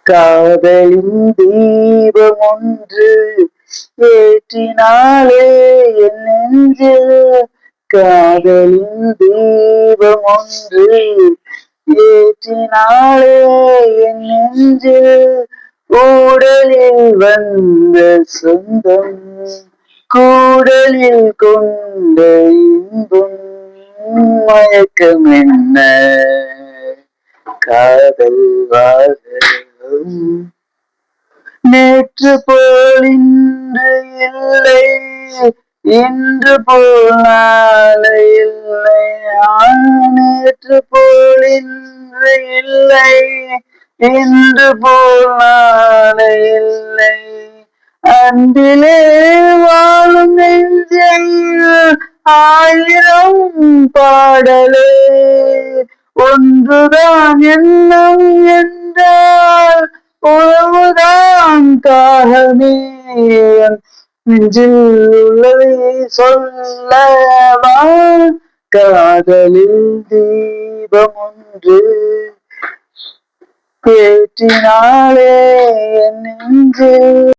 காதலின் தீபம் ஒன்று ஏற்றினாலே என் நெஞ்சில். காதலின் தீபம் ஒன்று ஏற்றினாலே என் நெஞ்சில். ஊடலில் வந்த சொந்தம் கூடலில் கொண்ட இன்பம். மயக்கம் என்ன காதல் வாழும். நேற்று போல் இன்று இல்லை, இன்று போல் நாளை இல்லை. நேற்று போல் இன்று இல்லை, இன்று போல் நாளை இல்லை. அன்பிலே வாழும் நெஞ்சில் ஆயிரம் பாடலே. ஒன்றுதான் எண்ணம் என்றால் உறவுதான் தாகமே. நெஞ்சில் உள்ளதை சொல்லவா. காதலில் தீபம் ஒன்று ஏற்றினாலே என் நெஞ்சில்.